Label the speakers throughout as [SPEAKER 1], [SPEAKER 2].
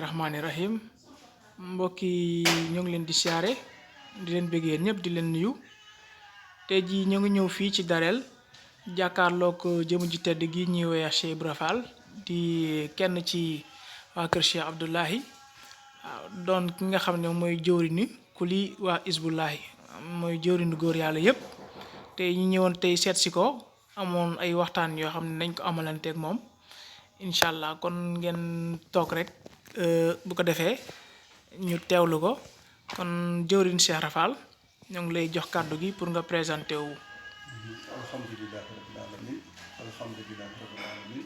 [SPEAKER 1] Rahim mbokki ñu ngi leen di siyaare di leen bëggee ñëpp di leen nuyu tey jii ñu ngi ñëw fii ci Darel jàkkaarloog jëm ji tedd gi ñuy woowee Cheikh Ibra Fall di kenn ci waa kër Cheikh Abdoulahi doon ki nga xam ne mooy jëwriñu kuli waa Isbullahi mooy jëwriñu góor yàlla yépp tey ñu ñëwoon tey seet si ko amoon ay waxtaan yoo xam ne nañ ko amalanteeg moom incha allah kon ngeen toog rek bu ko defee ñu teewlu ko kon jëwriñ Cheikh Rafal ñoo ngi lay jox kàddu gi pour nga présenté wu.
[SPEAKER 2] alhamdulillahi rabbil alamin alhamdulillahi rabbil alamin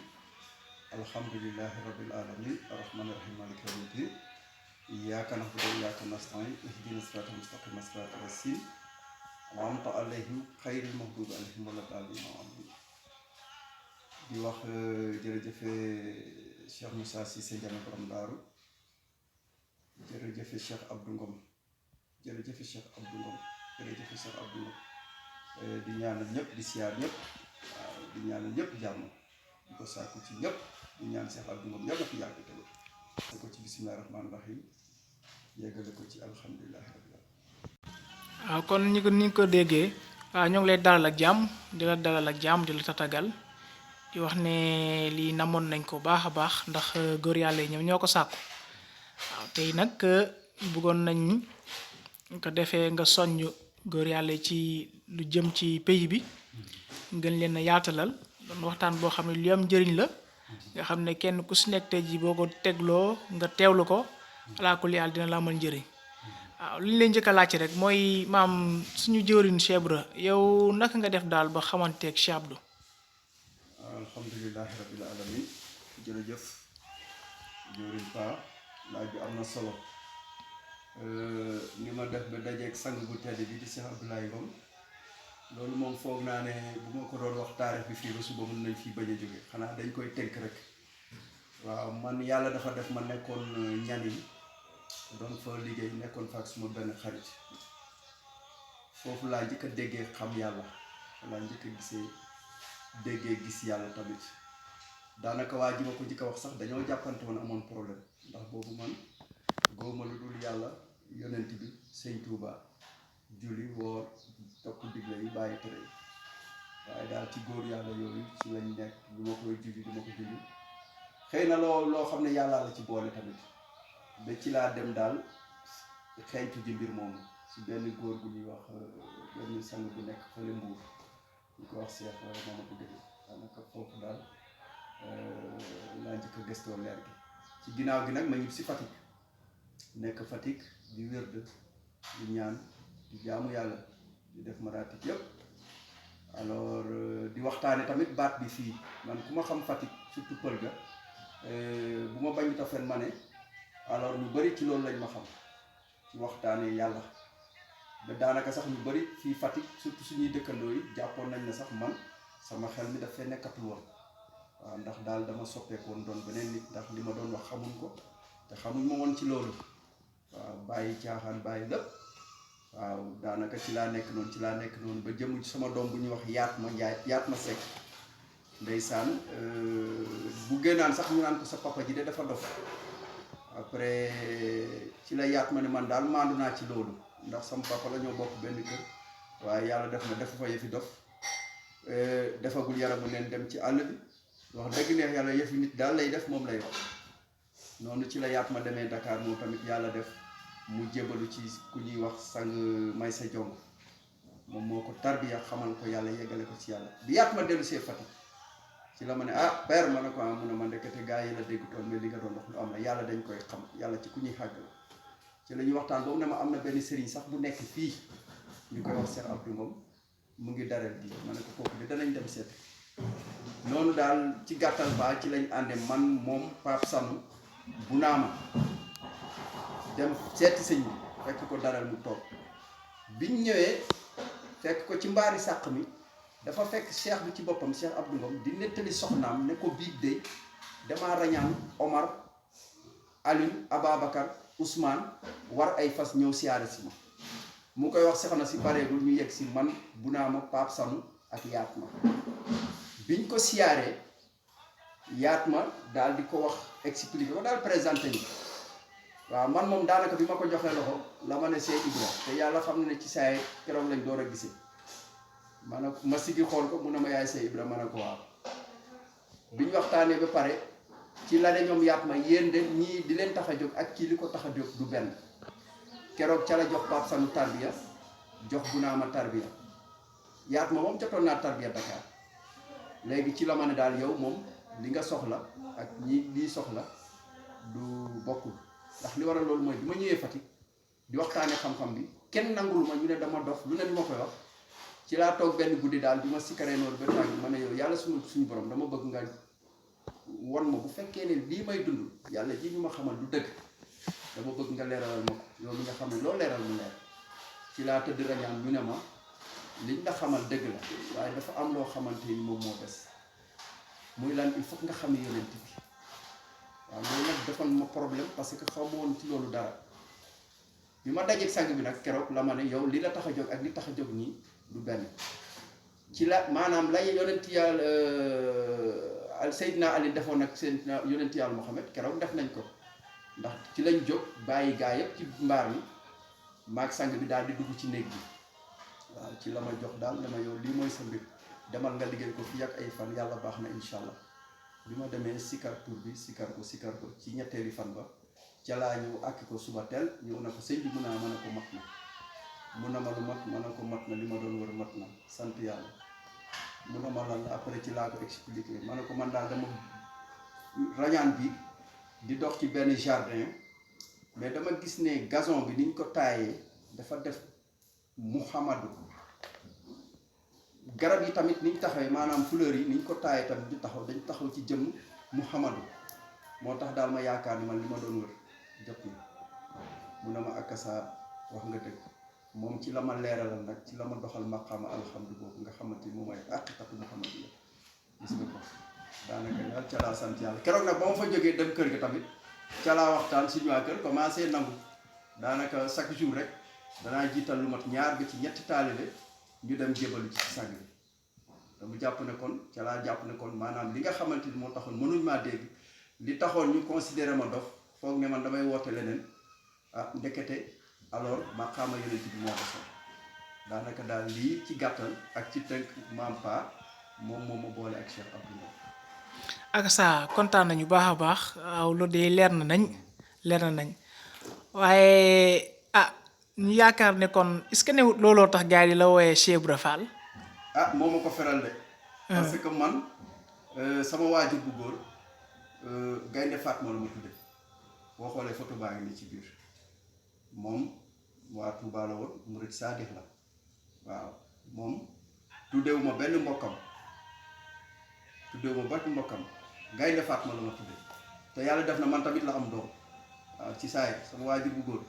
[SPEAKER 2] alhamdulillahi rabbil alamin arrahmani rahim maliki yawmiddin iyyaka na'budu wa iyyaka nasta'in ihdina siratal mustaqim siratal lazina an'amta alayhim ghayril maghdubi alayhim waladdallin amin di wax jërëjëf Cheikh Moussa Cissé Ndiamé borom Daaru jërëjëf Cheikh Abdou Ngom jërëjëf Cheikh Abdou Ngom jërëjëf Cheikh Abdou Ngom di ñaanal ñëpp di siyaar ñëpp waaw di ñaanal ñëpp jàmm di ko sàkku ci ñëpp di ñaan Cheikh Abdou Ngom yàlla fi yàgg tamit da ko ci bismillahi rahmaani rahim yeggale ko ci alhamdulillahi rabbil alamin
[SPEAKER 1] waaw kon ni ko déggee waaw ñoo ngi lay dalal ak jàmm di la dalal ak jàmm di la tatagal di wax ne lii namoon nañ ko baax a baax ndax góor yàlla yi ñoom ñoo ko sàkku waaw tey nag bëggoon nañ ko defee nga soññ góor yàlla ci lu jëm ci pays bi gën leen a yaatalal doon waxtaan boo xam ne lu am njëriñ la nga xam ne kenn ku si nekk tey ji boo ko tegloo nga teewlu ko alaa kulli haal dina la amal njëriñ waaw li ñu leen njëkk a laajte rek mooy maam suñu jëwriñ Cheikh Ibra yow naka nga def daal ba xamanteeg Cheikh Abdou.
[SPEAKER 2] alhamdulillahi rabbil alamin jërëjëf jëwriñ Pa laaj bi am na solo ni ma def ba dajeeg sang bu tedd bi di Cheikh Abdoulaye Ngom loolu moom foog naa ne bu ma ko doon wax taarix bi fii ba suba mën nañ fii bañ a jóge xanaa dañ koy tënk rek waaw man yàlla dafa def ma nekkoon ñani doon fa liggéey nekkoon fa ak suma benn xarit foofu laa njëkk a déggee xam yàlla laa njëkk a gisee déggee gis yàlla tamit daanaka waa ji ma ko njëkk a wax sax dañoo jàppante woon amoon problème ndax boobu man góoma lu dul yàlla yonent bi sëñ Touba julli woor topp digle yi bàyyi tere yi waaye daal ci góor yàlla yooyu ci lañ nekk du ma koy julli du ma ko julli xëy na loo xam ne yàllaa la ci boole tamit ba ci laa dem daal xeeñtu ji mbir moomu ci benn góor gu ñuy wax benn sang bu nekk fële Mbuur ñu ko wax Cheikh Mamadou Gueye daanaka foofu daal laa njëkk a gëstoo leer gi ci ginnaaw gi nag ma ñib si Fatick nekk Fatick di wérd di ñaan di jaamu yàlla di def maraatib yépp alors di waxtaane tamit baat bi fii man ku ma xam Fatick surtout pël ga bu ma bañ ta fen ma ne alors ñu bari ci loolu lañ ma xam ci waxtaane yàlla ba daanaka sax ñu bari fii Fatick surtout suñuy dëkkandoo yi jàppoon nañ ne sax man sama xel mi dafay nekkatul woon waaw ndax daal dama soppeekoon doon beneen nit ndax li ma doon wax xamuñ ko te xamuñ ma woon ci loolu waaw bàyyi caaxaan bàyyi lépp waaw daanaka ci laa nekk noonu ba jëm ci sama doom bu ñuy wax yaat ma sekk ndeysaan bu génnaan sax ñu naan ko sa papa ji de dafa dof après ci la yaat ma ne man daal maandu naa ci loolu ndax sama papa la ñoo bokk benn kër waaye yàlla def na defu fa yëfi dof defagul yaramu neen dem ci àll bi wax dëgg neex yàlla yëfi nit daal lay def moom lay wax noonu ci la yaat ma demee Dakar moom tamit yàlla def mu jébalu ci ku ñuy wax sang may sa jong moom moo ko tarbiya xamal ko yàlla yeggale ko ci yàlla bi yaat ma dellu see Fatick ci la ma ne père ma ne ko mun a ma ndekete gaa yi la dégg toon mais li nga doon wax lu am la yàlla dañ koy xam yàlla ci ku ñuy xàgg la ci la ñuy waxtaan boobu ne ma am na benn sëriñ sax bu nekk fii ñu koy wax Cheikh Abdou Ngom mu ngi Darel gi ma ne ko kooku bi danañ dem seet noonu daal ci gàttal ba ci lañ ànde man moom Pape Sanu bu naama dem seeti sëñ bi fekk ko Darel mu toog biñ ñëwee fekk ko ci mbaari sàq mi dafa fekk cheikh bi ci boppam Cheikh Abdou Ngom di nettali soxnaam ne ko biig de damaa rañaan Omar Alioune Ababacar Ousmane war ay fas ñëw siyaare si ma mu koy wax soxna si bareegul ñu yegg si man bu naa ma Pape Sanu ak yaat ma biñ ko siyaaree yaat ma daal di ko wax expliqué ko daal présenté ni waaw man moom daanaka bi ma ko joxee loxo la ma ne Cheikh Ibra te yàlla xam ne ci saa yi keroog lañ door a gisee ma ne ma sigi xool ko mu ne ma yaay Cheikh Ibra ma ne ko waaw biñ waxtaanee ba pare ci la ne ñoom yaat ma yéen de ñii di leen tax a jóg ak kii li ko tax a jóg du benn keroog ca la jox Pape Sanu tarbiya jox Bunaama tarbiya yaat ma moom jotoon naa tarbiya Dakar léegi ci la ma ne daal yow moom li nga soxla ak ñi lii soxla du bokkul ndax li waral loolu mooy bi ma ñëwee Fatick di waxtaanee xam-xam bi kenn nangul ma ñu ne dama dof lu ne li ma koy wax ci laa toog benn guddi daal di ma sikkaree noonu ba tàng ma ne yow yàlla suñu borom dama bëgg nga won ma bu fekkee ne lii may dund yàlla ji ñu ma xamal du dëgg dama bëgg nga leeralal ma ko yow mi nga xam ne loolu leeral mu leer ci laa tëdd rañaan ñu ne ma liñ la xamal dëgg la waaye dafa am loo xamante ni moom moo des muy lan il faut nga xam ne yonent bi waaw loolu nag defoon ma problème parce que xaw ma woon ci loolu dara bi ma dajeeg sang bi nag keroog la ma ne yow li la tax a jóg ak li tax a jóg nii du benn ci la maanaam lay yonent yàlla Seydina Ali defoon ak seen yonent yàlla Muhammad keroog def nañ ko ndax ci lañ jóg bàyyi gaa yëpp ci mbaar mi maag sang bi daal di dugg ci néeg bi waaw ci la ma jox daal dama yow lii mooy sa mbir demal nga liggéey ko fii ak ay fan yàlla baax na incha allah bi ma demee sikar tur bi sikar ko ci ñetteeli fan ba ca laa ñëw àkki ko suba teel ñëw na ko sëñ bi mun naa mën a ko mat na mun na ma lu mat mën a ko mat na li ma doon wër mat na sant yàlla mun na ma lan la après ci laa ko expliqué ma ne ko man daal dama rañaan bi di dox ci benn jardin mais dama gis ne gazon bi niñ ko taayee dafa def Muhammadu garab yi tamit niñ taxawee maanaam fleur yi niñ ko taayee tamit di taxaw dañ taxaw ci jëmm Muhammadu moo tax daal ma yaakaar ni man li ma doon wër jot na mu ne ma akasa wax nga dëgg moom ci la ma leeralal nag ci la ma doxal maqaama alhamdu boobu nga xamante ni moom mooy aqiqatu Muhammadu la gis nga ko daanaka daal ca laa sant yàlla keroog nag ba ma fa jógee dem kër ga tamit ca laa waxtaan suñu waa kër commencé nangu daanaka chaque jour rek danaa jiital lu mat ñaar ba ci ñetti taalibe ñu dem jébalu ci sang bi dama jàpp ne kon ca laa jàpp ne kon maanaam li nga xamante ni moo taxoon mënuñ maa dégg li taxoon ñu considéré ma dof foog ne man damay woote leneen ah ndekete alors maqaama yonent bi moo desoon daanaka daal lii ci gàttal ak ci tënk maam Pa moom moo ma boole ak Cheikh Abdou.
[SPEAKER 1] ak saa kontaan nañu baax a baax waaw loolu de leer na nañ waaye ah ñu yaakaar ne kon est-ce que newut looloo tax gars yi la wooyee Cheikh Ibra Fall.
[SPEAKER 2] ah moo ma ko feral de. parce que man sama waajur bu góor Gaynde Fatma la ma tudde boo xoolee photo baa ngi nii ci biir moom waa Touba la woon murid saadix la waaw moom tuddewuma benn mbokkam Gaynde Fatma la ma tudde te yàlla def na man tamit la am doom waaw ci saay sama waajur bu góor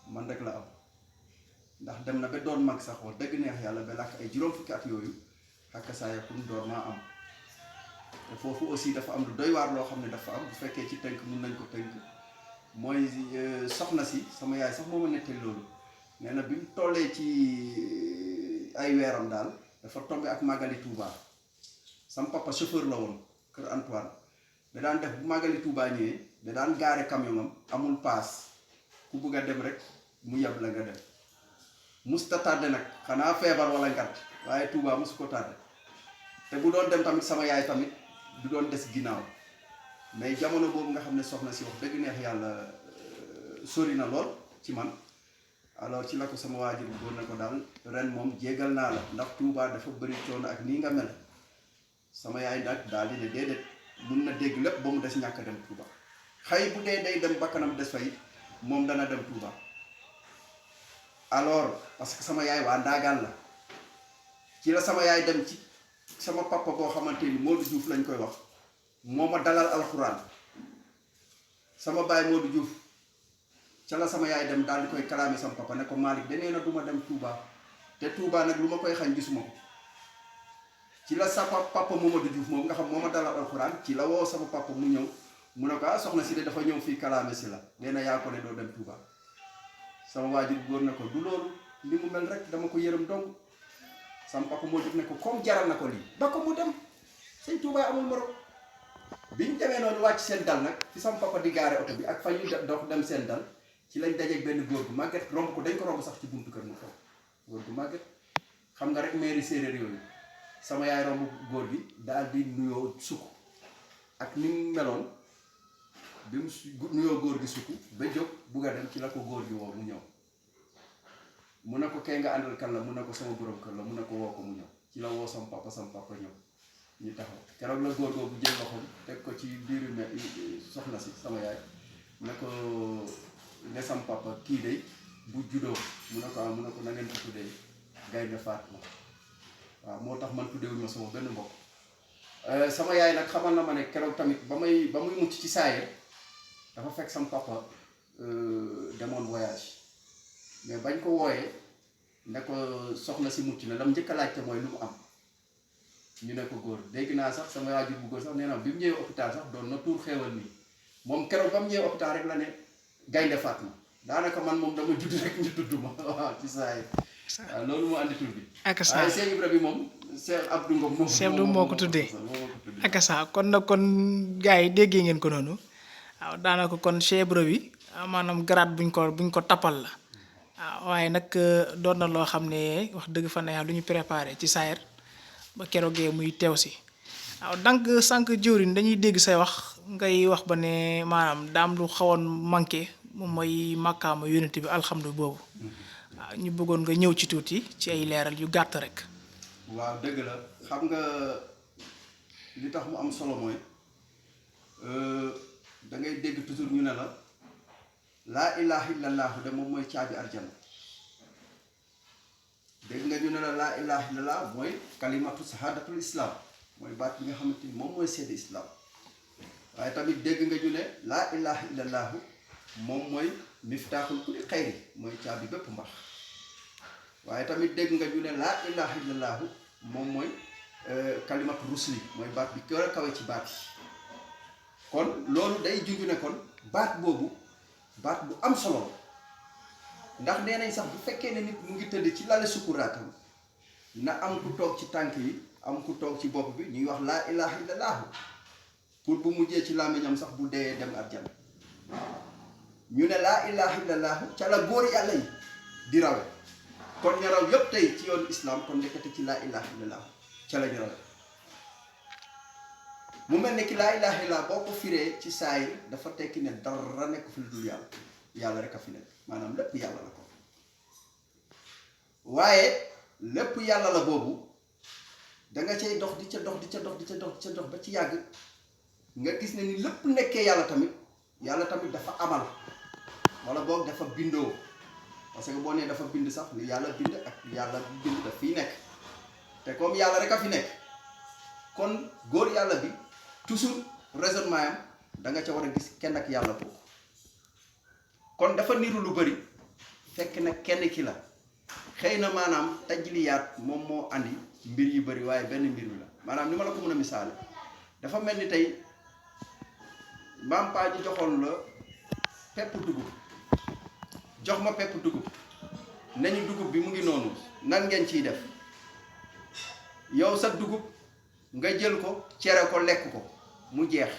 [SPEAKER 2] man rek la am ndax dem na ba doon mag sax wax dëgg neex yàlla ba làkk ay juróom fukki at yooyu xakka saaya pour door maa am te foofu aussi dafa am lu doy waar loo xam ne dafa am bu fekkee ci tënk mun nañ ko tënk mooy soxna si sama yaay sax moo ma nettali loolu nee na bi mu tollee ci ay weeram daal dafa tombé ak màggali Touba sam papa chauffeur la woon kër Antoine da daan def bu màggali Touba ñëwee da daan gaare camion am amul paas ku bugg a dem rek mu yeb la nga dem musta tardé nag xanaa feebar wala ngant waaye Touba musu ko tardé te bu doon dem tamit sama yaay tamit du doon des ginnaaw mais jamono boobu nga xam ne soxna si wax dëgg neex yàlla sori na lool ci man alors ci la ko sama waajur góor na ko daal ren moom jégal naa la ndax Touba dafa bëri coono ak nii nga mel sama yaay nag daal di ne déedéet mun na dégg lépp ba mu des ñàkk dem Touba xëy bu dee day dem bakkanam des fa it moom dana dem Touba alors parce que sama yaay waa ndaagaan la ci la sama yaay dem ci sama papa boo xamante ni Modou Diouf lañ koy wax moo ma dalal alxuraan sama baay Modou Diouf ca la sama yaay dem daal di koy kalaame sama papa ne ko Malick da nee na du ma dem Touba te Touba nag lu ma koy xañ gisuma ko ci la sa papa Mamadou Diouf moom nga xam moo ma dalal alxuraan ci la woo sama papa mu ñëw mu ne ko ah soxna si de dafa ñëw fii kalaame si la nee na yaa ko ne doo dem Touba sama waajur góor na ko du loolu li mu mel rek dama ko yërëm dong sama papa moo jóg ne ko comme jaral na ko lii ba ko mu dem sëñ Touba amul morom biñ demee noonu wàcc seen dal nag fi sama papa di gaare oto bi ak fa ñu dox dem seen dal ci lañ dajeeg benn góor gu màgget romb ko dañ ko romb sax ci buntu kër mu toog góor gu màgget xam nga rek mairie séeréer yooyu sama yaay romb góor gi daal di nuyoo sukk ak ni mu meloon bi mu nuyoo góor gi sukk ba jóg bugg a dem ci la ko góor gi woo mu ñëw mu ne ko kay nga àndal kan la mu ne ko sama borom kër la mu ne ko woo ko mu ñëw ci la woo sama papa ñëw ñu taxaw keroog la góor googu jël loxoom teg ko ci biiru soxna si sama yaay ne ko ne sama papa kii day bu juddoo mu ne ko mu ne ko na ngeen ko tuddee Gaynde Fatma waaw moo tax man tuddeewuñu ma sama benn mbokk sama yaay nag xamal na ma ne keroog tamit ba muy mucc ci saayir dafa fekk sama papa demoon voyage mais bañ ko wooyee ne ko soxna si mucc na lam njëkk a laajte mooy lu mu am ñu ne ko góor dégg naa sax sama waajur bu góor sax nee na bi mu ñëwee hôpital sax doon na tuur xéewal nii moom keroog ba mu ñëwee hôpital rek la ne Gaynde Fatma daanaka man moom dama judd rek ñu tudd ma waaw ci saayir waaw loolu moo andi tur bi.
[SPEAKER 1] ak saa
[SPEAKER 2] waaye Cheikh Ibra bi moom Cheikh Abdou Ngom moom.
[SPEAKER 1] Cheikh Abdou moo ko tuddee ak saa kon nag kon gars yi déggee ngeen ko noonu waaw daanaka kon Cheikh Ibra bi maanaam grade buñ ko tappal la waaw waaye nag doon na loo xam ne wax dëgg fa ne lu ñu préparé ci saayir ba keroogee muy teew si waaw donc sànq jëwriñ dañuy dégg say wax ngay wax ba ne maanaam daam lu xawoon manqué moom mooy màkkaama yónent bi alhamdu boobu. waaw ñu bëggoon nga ñëw ci tuuti ci ay leeral yu gàtt rek.
[SPEAKER 2] waaw dëgg la xam nga li tax mu am solo mooy da ngay dégg toujours ñu ne la laa ilaha illallah de moom mooy caabi arjana dégg nga ñu ne la laa ilaha illallah mooy kalimatu sahadatul islam mooy baat bi nga xamante ni moom mooy seede islam waaye tamit dégg nga ñu ne laa ilaha illallah moom mooy miftaaxul kulli xayri mooy caabi bépp mbax waaye tamit dégg nga ñu ne laa ilaha illallahu moom mooy kalimatu rusli mooy baat bi gën a kawe ci baat yi kon loolu day junju ne kon baat boobu baat bu am solo ndax nee nañ sax bu fekkee ne nit mu ngi tëdd ci lale sukuraatam na am ku toog ci tànk yi am ku toog ci bopp bi ñuy wax laa ilaha illallahu pour bu mujjee ci làmmiñam sax bu dee dem arjana ñu ne laa ilaha illallahu ca la góor yàlla yi di rawe kon ñu raw yëpp tey ci yoonu islam kon nekkati ci laa ilaha illallah ca la ñu rawe mu mel ne ki laa ilaha illallah boo ko firee ci saayir dafa tekki ne dara nekk fi lu dul yàlla yàlla rek a fi nekk maanaam lépp yàlla la ko waaye lépp yàlla la boobu da nga cay dox di ca dox di ca dox di ca dox di ca dox ba ci yàgg nga gis ne ni lépp nekkee yàlla tamit dafa amal wala boog dafa bindoo parce que boo nee dafa bind sax li yàlla bind ak yàlla bind daf fiy nekk te comme yàlla rek a fi nekk kon góor yàlla bi toujours raisonnement am da nga ca war a gis kenn ak yàlla boobu kon dafa niru lu bëri fekk na kenn ki la xëy na maanaam tajliyaat moom moo andi mbir yu bëri waaye benn mbir mi la maanaam ni ma la ko mën a misaale dafa mel ni tey maam paa ji joxoon la pepp dugub jox ma pepp dugub nañu dugub bi mu ngi noonu nan ngeen ciy def yow sa dugub nga jël ko cere ko lekk ko mu jeex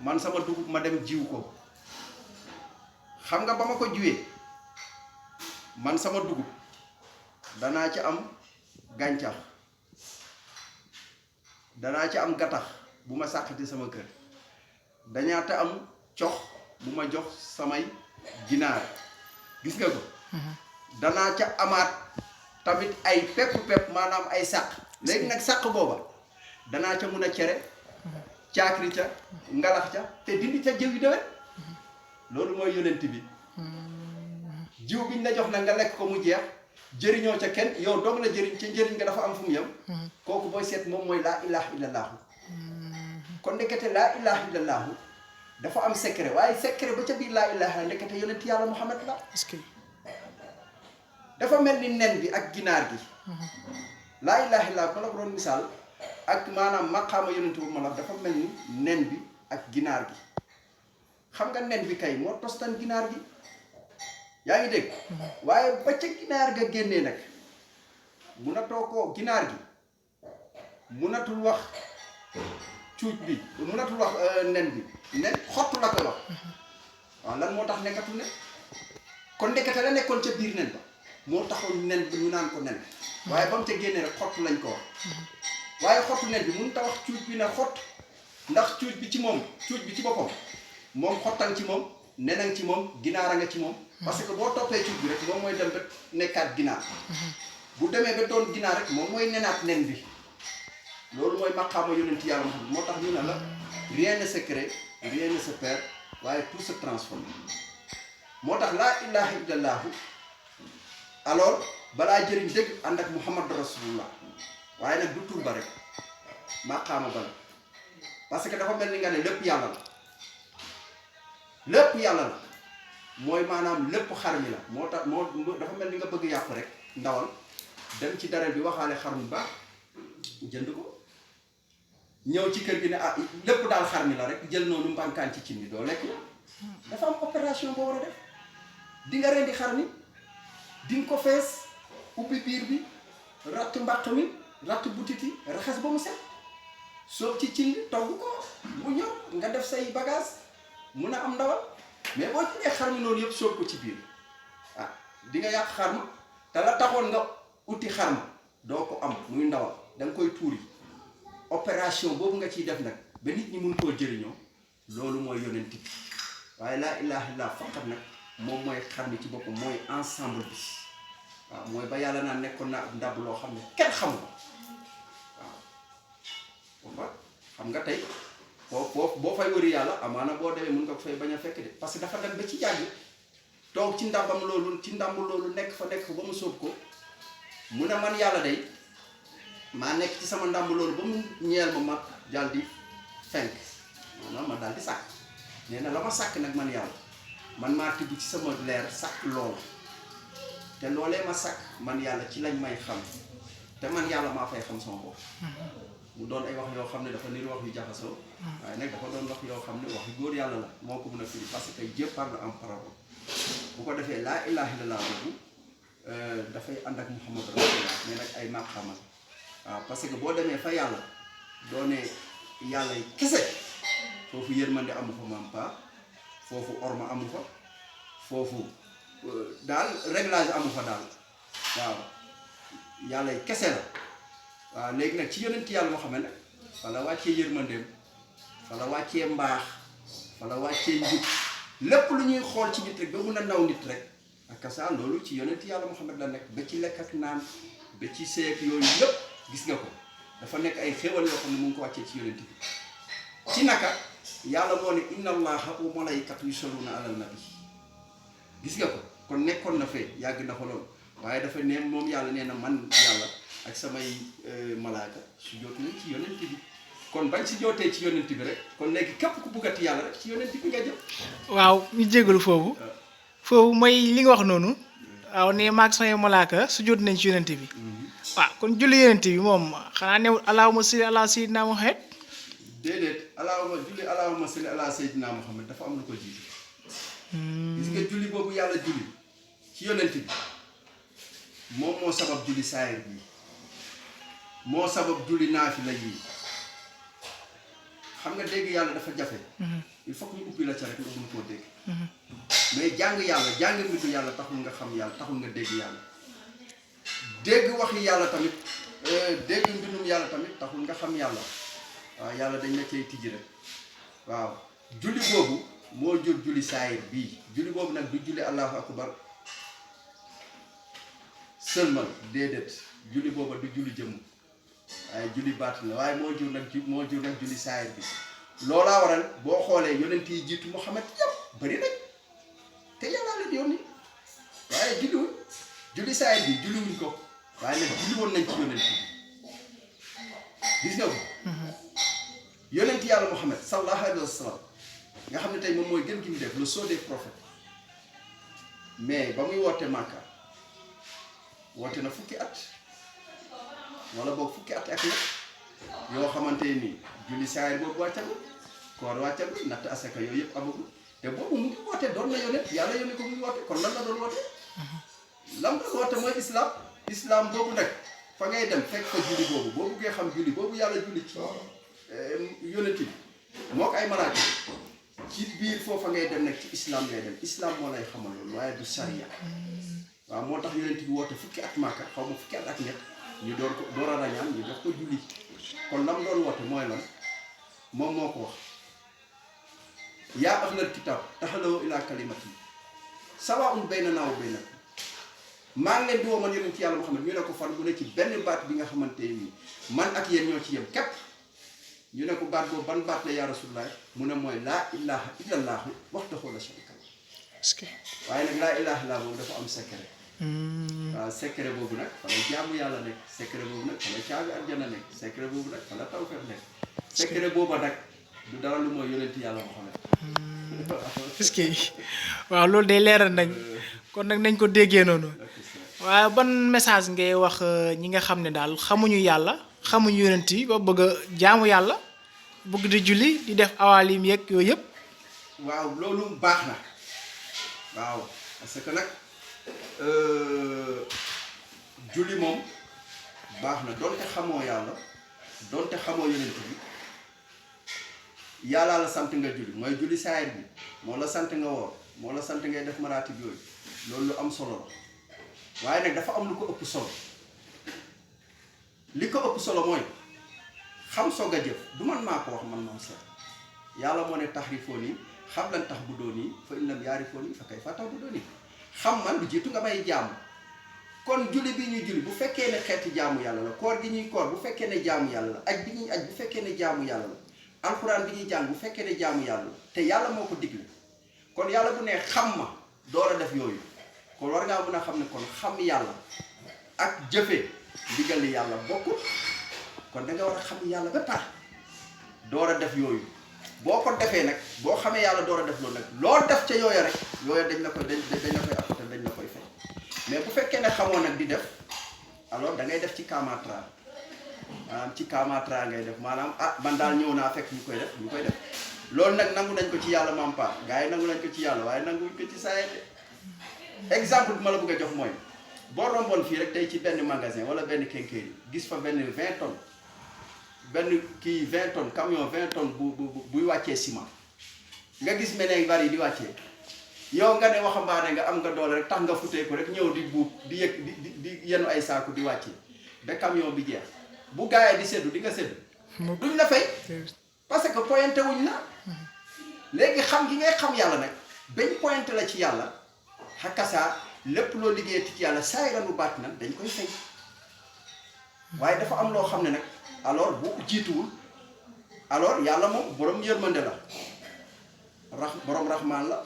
[SPEAKER 2] man sama dugub ma dem jiw ko xam nga ba ma ko jiwee man sama dugub danaa ci am gàncax danaa ci am gattax bu ma sàqati sama kër dañaa te am cox bu ma jox samay ginaar gis nga ko danaa ca amaat tamit ay pepp maanaam ay sàq léegi nag sàq booba danaa ca mun a cere caakri ca ngalax ca te dindi ca jëw yi déwén loolu mooy yonent bi jiw biñ la jox nag nga lekk ko mu jeex jëriñoo ca kenn yow doog la jëriñ ca njëriñ nga dafa am fu mu yem kooku booy seet moom mooy laa ilaha illallahu kon ndekete laa ilaha illallahu dafa am secret waaye secret ba ca biir laa ilaha ndekete yonent yàlla Muhammad la
[SPEAKER 1] est-ce que
[SPEAKER 2] dafa mel ni nen bi ak ginaar gi laa ilaha illallah ma la ko doon misaal ak maanaam maqaama yonent bu ma la dafa mel ni nen bi ak ginaar gi xam nga nen bi kay moo tostan ginaar gi yaa ngi dégg waaye ba ca ginaar ga génnee nag munatoo ko ginaar gi munatul wax cuuj bi mënatul wax nen bi nen xottu la koy wax waaw lan moo tax nekkatu nen kon ndekete la nekkoon ca biir nen ba moo taxoon nen bi ñu naan ko nen waaye ba mu ca génnee rek xottu lañ ko wax waaye xottu nen bi mënut a wax cuuj bi ne xott ndax cuuj bi ci moom cuuj bi ci boppam moom xottan ci moom nenan ci moom ginaara nga ci moom parce que boo toppee cuuj bi rek moom mooy dem ba nekkaat ginaar bu demee ba doon ginaar rek moom mooy nenaat nen bi loolu mooy maqaama yonent yàlla Muhammad moo tax ñu ne la rien ne se crée rien ne se perd waaye tout se transforme moo tax laa ilaha illallahu alors balaa jëriñ dëgg ànd ak Muhammad rasulullah waaye nag du tur ba rek maqaama ba la parce que dafa mel ni nga ne lépp yàlla la lépp yàlla la mooy maanaam lépp xar mi la moo tax moo dafa mel ni nga bëgg yàpp rek ndawal dem ci dareel bi waxaale xar mu baax jënd ko ñëw ci kër gi ne ah lépp daal xar mi la rek jël noonu mbànkaan ci cin bi doo lekk dafa am opération boo war a def di nga rendi xar mi di nga ko fees ubbi biir bi ratt mbàq mi ratt butiti raxas ba mu set soob ci cin bi togg ko mu ñëw nga def say bagage mun a am ndawal mais boo jëlee xar mi noonu yëpp soob ko ci biir ah di nga yàq xar ma te la taxoon nga uti xar ma doo ko am muy ndawal da nga koy tuuri opération boobu nga ciy def nag ba nit ñi mun koo jëriñoo loolu mooy yonent bi waaye laa ilaha illallah faqat nag moom mooy xar mi ci boppam mooy ensemble bi waaw mooy ba yàlla naan nekkoon na ab ndab loo xam ne kenn xamul waaw xam nga tey boo fay wëri yàlla amaana boo demee mun nga ko fay bañ a fekk de parce que dafa dem ba ci jàgg toog ci ndambam loolu ci ndamb loolu nekk fa ba mu sóob ko mu ne man yàlla day maa nekk ci sama ndamb loolu ba mu ñeel ma daal di fenk maanaam ma daal di sàkk nee na la ma sàkk nag man yàlla man maa tibb ci sama leer sàkk loolu te loolee ma sàkk man yàlla ci lañ may xam te man yàlla maa fay xam sama bopp mu doon ay wax yoo xam ne dafa niru wax yu jaxasoo waaye nag dafa doon wax yoo xam ne wax yu góor yàlla la moo ko mën a firi parce que Dieu parle en parole bu ko defee laa ilaha illallah boobu dafay ànd ak Muhammad rasulullah mais nag ay maqaama waaw parce que boo demee fa yàlla doone yàlla yi kese foofu yërmande amu fa maam pa foofu orma amu fa foofu daal réglage amu fa daal waaw yàlla yi kese la waaw léegi nag ci yonent yàlla moo xam ne nag fa la wàccee yërmandeem fa la wàccee mbaax fa la wàccee njub lépp lu ñuy xool ci nit rek ba mun a naw nit rek ak ça loolu ci yonent yàlla Muhammad la nekk ba ci lekk ak naan ba ci seek yooyu yëpp gis nga ko dafa nekk ay xéwal yoo xam ne mu ngi ko wàccee ci yonent bi ci naka yàlla moo ne inna allaha wa malaykatu yusalluna ala nabi gis nga ko kon nekkoon na fee yàgg na fa loolu waaye dafa ne moom yàlla nee na man yàlla ak samay malaaka su jot nañ ci yonent bi kon bañ si jootee ci yonent bi rek kon léegi képp ku buggati yàlla rek ci yonent bi nga jëm.
[SPEAKER 1] waaw ñu jégalu foofu. foofu mooy li nga wax noonu. waaw ne maag samay malaaka su jot nañ ci yonent bi. waaw kon julli yonent bi moom xanaa newul allahumma salli ala sayyidina Muhammad.
[SPEAKER 2] déedéet allahumma salli ala sayyidina Muhammad dafa am lu ko jiitu. gis nga julli boobu yàlla julli ci yonent bi moom moo sabab julli saayir bi moo sabab julli naafila yi xam nga dégg yàlla dafa jafe. il faut que ñu ubbi la ca rek nga mën koo dégg. mais jàng yàlla jàng mbidu yàlla taxul nga xam yàlla taxul nga dégg yàlla dégg waxi yàlla tamit dégg mbindum yàlla tamit taxul nga xam yàlla waaw yàlla dañ la cay tijji rek waaw julli boobu moo jur julli saayir bii julli boobu nag du julli allahu akbar sëlmal déedéet julli booba du julli jëmm waaye julli baat la waaye moo jur nag julli saayir bi loolaa waral boo xoolee yonent yi jiitu Muhammad yëpp bari nañ te yàlla la yónni waaye julli saayir bi julli wuñ ko waaye nag julli woon nañ ci yonent bi gis nga ko yonent yàlla Muhammad sallallahu alayhi wa sallam nga xam ne tey moom mooy gën gi mu def le sceau des prophètes mais ba muy woote Màkka woote na fukki at wala boog fukki at ak nag yoo xamante ni julli saayir boobu wàccagul koor wàccagul natt asaka yooyu yëpp amagul te boobu mu ngi woote doon na yónnee yàlla yónnee ko muy woote kon lan la doon woote lam doon woote mooy islam boobu nag fa ngay dem fekk fa julli boobu boo buggee xam julli boobu yàlla julli ci yonent bi moo ko ay malaaka ci biir foofa ngay dem nag ci islam ngay dem islam moo lay xamal loolu waaye du sariya waaw moo tax yonent bi woote fukki at Màkka xaw ma fukki at ak ñett ñu door a rañaan ñu jox ko julli kon lam doon woote mooy lan moom moo ko wax yaa ahlal kitaab ta'aalaw ilaa kalimatin sawaa'un baynanaa wa baynakum maa ngi leen di woo man yonent yàlla Muhammad ñu ne ko fan mu ne ci benn baat bi nga xamante ni man ak yéen ñoo ci yem képp ñu ne ko baat boobu ban baat la yaa Rasulullah mu ne mooy laa ilaaha illallah wahdahu laa shariika lahu waaye nag laa ilaaha illallah boobu dafa am secret waaw secret boobu nag fa la jaamu yàlla nekk secret boobu nag fa la caabi àjjana nekk secret boobu nag fa la tawfeex nekk secret booba nag du dara lu mooy yonent yàlla Muhammad
[SPEAKER 1] est-ce que waaw loolu day leeral nañ kon nag nañ ko déggee noonu waaye ban message ngay wax ñi nga xam ne daal xamuñu yàlla xamuñu yonent yi ba bëgg a jaamu yàlla bëgg di julli di def awalim yeeg yooyu yëpp.
[SPEAKER 2] waaw loolu baax na waaw parce que nag julli moom baax na donte xamoo yàlla donte xamoo yonent bi yàllaa la sant nga julli mooy julli saayir bi moo la sant nga woor moo la sant ngay def maraatib yooyu loolu lu am solo la waaye nag dafa am lu ko ëpp solo li ko ëpp solo mooy xam soog a jëf du man maa ko wax man moom seet yàlla moo ne taxrifoo nii xam lan tax bu doon nii fa in lam yaarifoo nii fa kay fa tax bu doon nii xam man lu jiitu nga may jaamu kon julli bi ñuy julli bu fekkee ne xeeti jaamu yàlla la koor gi ñuy koor bu fekkee ne jaamu yàlla la aj bi ñuy aj bu fekkee ne jaamu yàlla la alxuraan bi ñuy jàng bu fekkee ne jaamu yàlla la te yàlla moo ko digle kon yàlla bu ne xam ma door a def yooyu kon war ngaa mën a xam ne kon xam yàlla ak jëfe ndigali yàlla bokkul kon da nga war a xam yàlla ba pare door a def yooyu boo ko defee nag boo xamee yàlla door a def loolu nag loo def ca yooya rek yooya dañ la koy apporter dañ la koy fay mais bu fekkee ne xamoo nag di def alors da ngay def ci kaamatra maanaam ci kaamatra ngay def maanaam man daal ñëw naa fekk ñu koy def loolu nag nangu nañ ko ci yàlla mampa gars yi nangu nañ ko ci yàlla waaye nanguñ ko ci saa exemple bi ma la bëgg a jox mooy boo romboon fii rek tey ci benn magasin wala benn kénkéeri gis fa benn 20 tonnes benn kii 20 tonnes camion 20 tonnes buy wàccee ciment nga gis meneen bari di wàccee yow nga ne waxambaane nga am nga doole rek tax nga futee ko rek ñëw di buub di yëg di yenu ay saaku di wàccee ba camion bi jeex bu gaayee di seddu di nga seddu duñ la fay parce que pointé wuñ la léegi xam gi ngay xam yàlla nag bañ pointé la ci yàlla xakkasaa lépp loo liggéey ci yàlla saa yi lu baat nag dañ koy fay waaye dafa am loo xam ne nag alors bu jiituwul alors yàlla moom borom yërmande la borom rahmaan la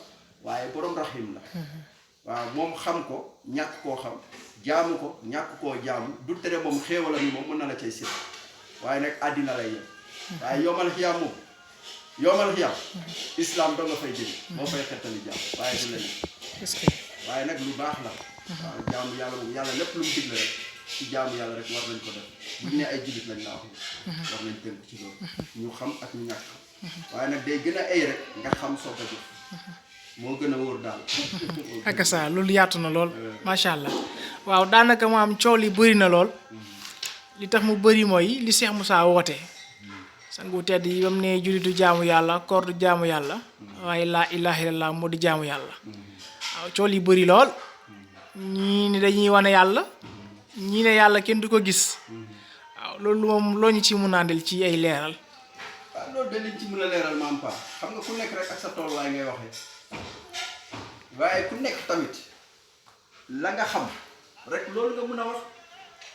[SPEAKER 2] waaye borom rahim la waaw moom xam ko ñàkk koo xam jaamu ko ñàkk koo jaamu du tere moom xéewala ni moom mën na la cay sit waaye nag àddina lay yem waaye yomal xiyaam moom yomal xiyaam islam doo nga fay jëli moo fay xettali jaam waaye du lañu waaye nag lu baax la waaw jaamu yàlla moom yàlla lépp lu mu digle rek ci jaamu yàlla rek war nañ ko def bu ñu ne ay jullit lañ laa wax war nañ tënk ci loolu ñu xam ak ñu ñàkk waaye nag day gën a ay rek nga xam soog a jëf moo gën a wóor daal
[SPEAKER 1] ak ça loolu yaatu na lool macha allah waaw daanaka mu am coow li bëri na lool li tax mu bëri mooy li Cheikh Moussa woote sangu tedd yi ba mu ne julli du jaamu yàlla koor du jaamu yàlla waaye laa ilaaha illallah moo di jaamu yàlla waaw coow li bëri lool ñii ni dañuy wane yàlla ñii ne yàlla kenn du ko gis waaw loolu moom loo ñu ci mun a andil ci ay leeral.
[SPEAKER 2] waaw loolu de liñ ci mën a leeral maam Pa xam nga ku nekk rek ak sa tolluwaay ngay waxee waaye ku nekk tamit la nga xam rek loolu nga mën a wax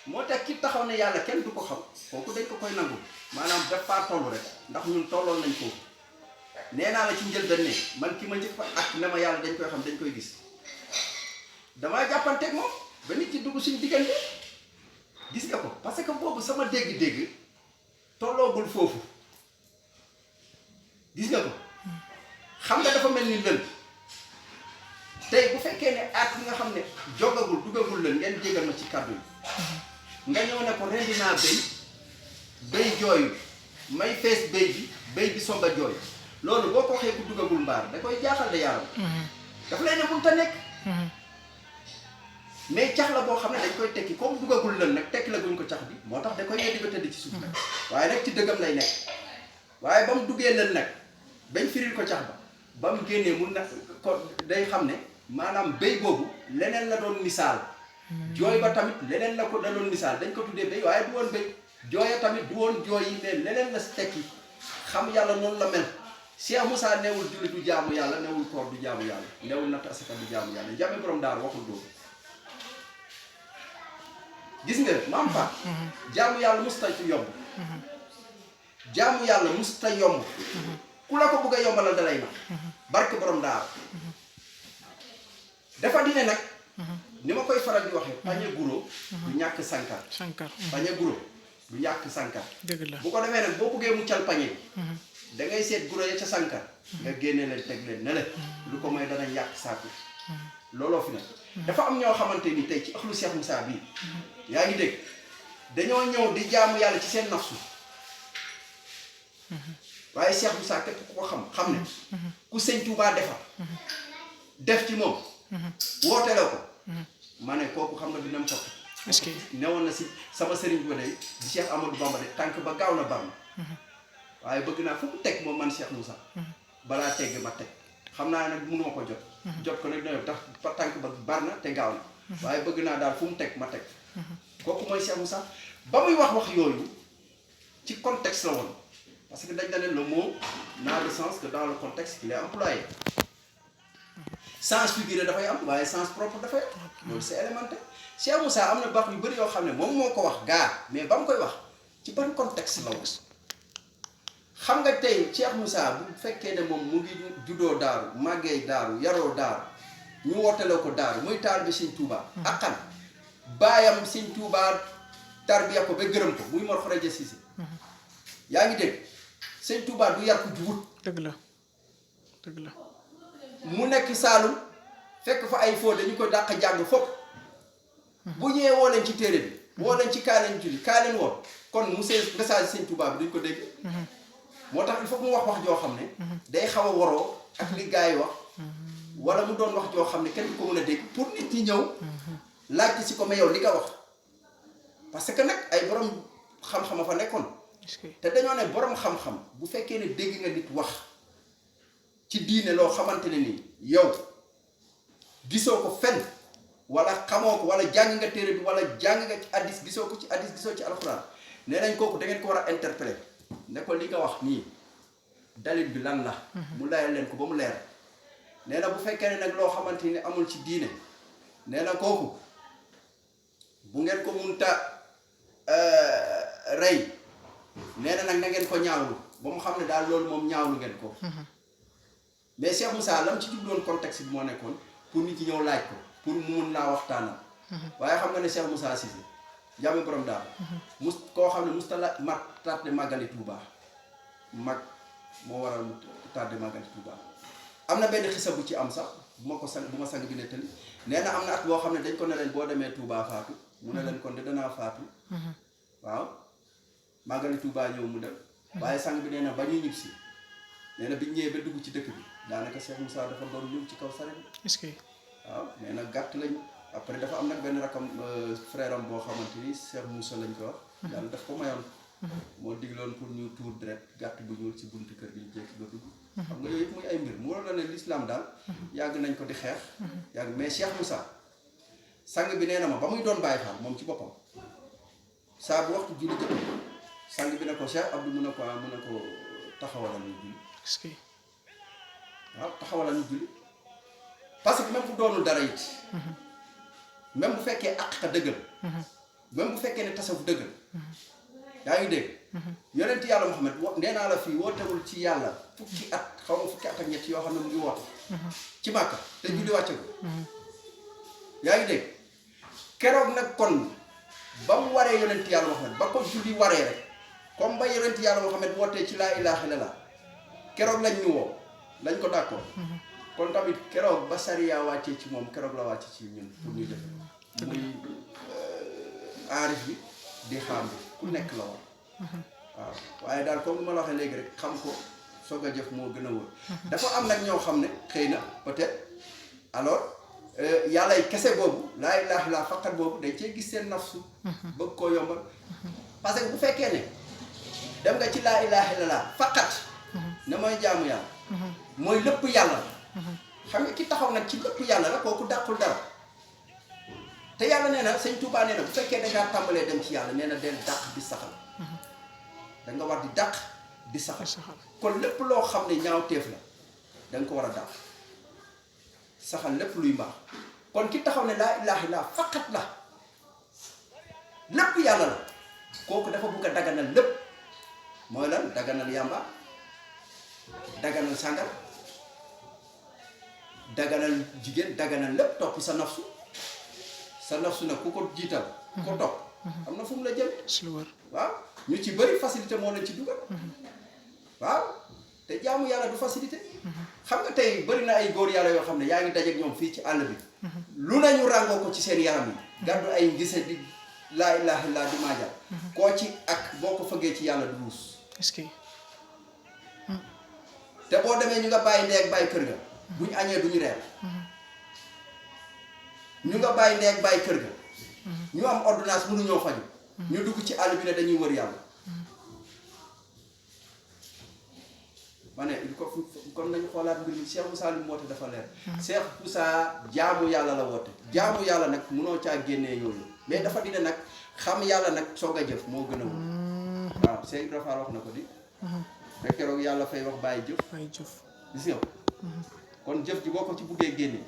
[SPEAKER 2] moo tax ki taxaw ne yàlla kenn du ko xam kooku dañ ko koy nangu maanaam dafa toll rek ndax ñun tolloon nañ foofu nee naa la ci njëlbeen ne man ki ma njëkk ak ne ma yàlla dañ koy xam dañ koy gis damaa jàppanteeg moom ba nit ci dugg suñu diggante gis nga ko parce que boobu sama dégg-dégg tolloogul foofu gis nga ko xam nga dafa mel ni lël tey bu fekkee ne at bi nga xam ne jogagul duggagul lël ngeen jégal ma ci kàddu yi nga ñëw ne ko rendi naa béy jooyu may fees béy bi soog a jooy loolu boo ko waxee ku duggagul mbaar da koy jaaxal de yaram dafa lay ne mënut a nekk mais cax la boo xam ne dañ koy tekki comme duggagul lël nag tekki la guñ ko cax bi moo tax da koy yeddi ba tëdd ci suuf nag waaye nag ci dëggam lay nekk waaye ba mu duggee lën nag bañ firil ko cax ba mu génnee mun na ko day xam ne maanaam béy boobu leneen la doon misaal jooy ba tamit leneen la ko da doon misaal dañ ko tuddee béy waaye du woon béy jooya tamit du woon jooy yi mais leneen la tekki xam yàlla noonu la mel Cheikh Moussa newul julli du jaamu yàlla newul koor du jaamu yàlla newul natt asaka du jaamu yàlla Ndiamé borom Daaru waxul loolu gis nga maam fa jaamu yàlla musta ci yomb jaamu yàlla musta yomb ku la ko bëgg a yombalal dalay na barke borom Daaru dafa dine nag ni ma koy faral di waxee pañe guro du ñàkk sankar pañe guro du ñàkk sankar
[SPEAKER 1] dëgg la
[SPEAKER 2] bu ko defee nag boo bëggee muccal pañe da ngay seet guro ya ca sankar nga génne leen teg leen ne la lu ko mooy dana yàq saaku looloo fi nekk dafa am ñoo xamante ni tey ci axlu Cheikh Moussa bii yaa ngi dégg dañoo ñëw di jaamu yàlla ci seen nafsu waaye Cheikh Moussa képp ku ko xam ne ku sëñ Touba defar def ci moom woote la ko ma ne kooku xam nga dina mu fokk
[SPEAKER 1] est-ce que
[SPEAKER 2] newoon na si sama sëriñ ba day di Cheikh Amadou Bamba de tànk ba gaaw na bar na waaye bëgg naa fu mu teg moom man Cheikh Moussa balaa tegg ma teg xam naa nag mënuma ko jot ko nag dañoo tax tànk ba bar na te gaaw na waaye bëgg naa daal fu mu teg ma teg kooku mooy Cheikh Moussa ba muy wax yooyu ci contexte la woon parce que dañ ne le mot n'a le sens que dans le contexte qu'il est employé sens figuré dafay am waaye sens propre dafay am loolu c'est élémentaire Cheikh Moussa am na baax yu bëri yoo xam ne moom moo ko wax gaa mais ba mu koy wax ci ban contexte la woon xam nga tey Cheikh Moussa bu fekkee ne moom mu ngi juddoo daaru màggee daaru yaroo daaru ñu wooteloo ko daaru muy taal bi Sëñ Tuubaa akkan baayam Sëñ Tuubaa tarbiya ko ba gërëm ko muy Mor Khourédia Cissé yaa ngi dégg Sëñ Tuubaa du yar ko jubut
[SPEAKER 1] dëgg la
[SPEAKER 2] mu nekk Saalum fekk fa ay foo dañu ko dàq jàng fopp bu ñëwee woo leen ci téere bi woo leen ci kaa leen julli kaa leen woon kon message Sëñ Tuubaa bi duñ ko dégg moo tax il faut mu wax joo xam ne day xaw a waroo ak li gars yi wax wala mu doon wax joo xam ne kenn du ko mën a dégg pour nit ñi ñëw laajte si ko mais yow li nga wax parce que nag ay borom xam-xam a fa nekkoon te dañoo ne borom xam-xam bu fekkee ne dégg nga nit wax ci diine loo xamante ne nii yow gisoo ko fenn wala xamoo ko wala jàng nga téere bi wala jàng nga ci addis gisoo ko ci addis gisoo ci alxuraan nee nañ kooku da ngeen ko war a interpréter ne ko li nga wax nii dalil bi lan la mu layal leen ko ba mu leer nee na bu fekkee ne nag loo xamante ni amul ci diine nee na kooku bu ngeen ko munta rey nee na nag na ngeen ko ñaawlu ba mu xam ne daal loolu moom ñaawlu ngeen ko mais Cheikh Moussa lam ci jubloon contexte bi moo nekkoon pour nit ñi ñëw laaj ko pour mu mun laa waxtaanal waaye xam nga ne Cheikh Moussa Cissé Ndiamé borom Daaru koo xam ne musta la mat tardé màggali Touba mag moo waral mu tardé màggali Touba am na benn xisa bu ci am sax bu ma sang bi nettali nee na am na at boo xam ne dañ ko ne leen boo demee Touba faatu mu ne leen kon de danaa faatu waaw màggali Touba ñëw mu dem waaye sang bi nee na ba ñuy ñib si nee na biñ ñëwee ba dugg ci dëkk bi daanaka Cheikh Moussa dafa doon ñëw ci kaw saret bi
[SPEAKER 1] est-ce que
[SPEAKER 2] waaw nee na gàtt lañ après dafa am nag benn rakam frère am boo xamante ni Cheikh Moussa lañ ko wax yàlla daf ko mayoon moo digloon pour ñu tuur deret gàtt bu ñuul ci buntu kër gi ñu jékki ba dugg xam nga yooyu yëpp muy ay mbir mu waroon la ne l'islam daal yàgg nañ ko di xeex yàgg mais Cheikh Moussa sang bi nee na ma ba muy doon Baye Fall moom ci boppam saa bu waxtu julli jot sang bi ne ko Cheikh Abdou mun a ko taxawalal ñu julli
[SPEAKER 1] est-ce que
[SPEAKER 2] waaw taxawalal ñu julli parce que même bu doonul dara it même bu fekkee àq dëggal même bu fekkee ne tasawuf dëggal yaa ngi dégg yonent yàlla Muhammad nee naa la fii wootewul ci yàlla fukki at xaw ma fukki at ak ñett yoo xam ne mu ngi woote ci Màkka te julli wàcce ko yaa ngi dégg keroog nag kon ba mu waree yonent yàlla Muhammad ba ko julli waree rek comme ba yonent yàlla Muhammad wootee ci laa ilaaha illallaah keroog lañ ñu woo lañ ko d'accord kon tamit keroog ba sariya wàccee ci moom keroog la wàcce ci ñun pour ñu def muy aarif bi di xam bi ku nekk la woon waaw waaye daal comme ma la waxee léegi rek xam ko soog a jëf moo gën a wóor dafa am nag ñoo xam ne xëy na peut-être alors yàllay kese boobu laa ilaaha illallaah faqat boobu dañ cee gis seen nafsu bëgg koo yombal parce que bu fekkee ne dem nga ci laa ilaaha illallah faqat ne mooy jaamu yàlla mooy lépp yàlla la xam nga ki taxaw nag ci lépp yàlla la kooku dàqul dara te yàlla nee na sëñ Tuubaa nee na bu fekkee dangaa tàmbalee dem ci yàlla nee na del dàq di saxal da nga war di dàq di saxal kon lépp loo xam ne ñaawteef la da nga ko war a dàq saxal lépp luy mbaax kon ki taxaw ne laa ilaaha illallah faqat la lépp yàlla la kooku dafa bugg a daganal lépp mooy lan daganal yàmba daganal sàngar daganal jigéen daganal lépp topp sa nafsu nag ku ko jiital ku ko topp am na fu mu la jëm waaw ñu ci bëri facilité moo leen ci dugal waaw te jaamu yàlla du facilité xam nga tey bëri na ay góor yàlla yoo xam ne yaa ngi dajeek ñoom fii ci àll bi lu nañu ràngoo ko ci seen yaram yi gàddu ay ngise di laa ilaaha illallaah di maajal koo ci ak boo ko fëggee ci yàlla du ruus
[SPEAKER 1] est-ce que
[SPEAKER 2] te boo demee ñu nga bàyyi ndeeg bàyyi kër ga buñu añee duñu reer ñu nga bàyyi ndeeg bàyyi kër ga ñu am ordonnance mënuñoo faju ñu dugg ci àll bi ne dañuy wër yàlla ma ne il faut kon nañu xoolaat mbir mi Cheikh Moussa li mu woote dafa leer Cheikh Moussa jaamu yàlla la woote jaamu yàlla nag mënoo caa génnee yooyu mais dafa dina nag xam yàlla nag soog a jëf moo gën a wóor waaw Cheikh Ibrahima wax na ko di te keroog yàlla fay wax bàyyi jëf
[SPEAKER 1] bàyyi jëf
[SPEAKER 2] gis nga kon jëf ji boo ko ci buggee génnee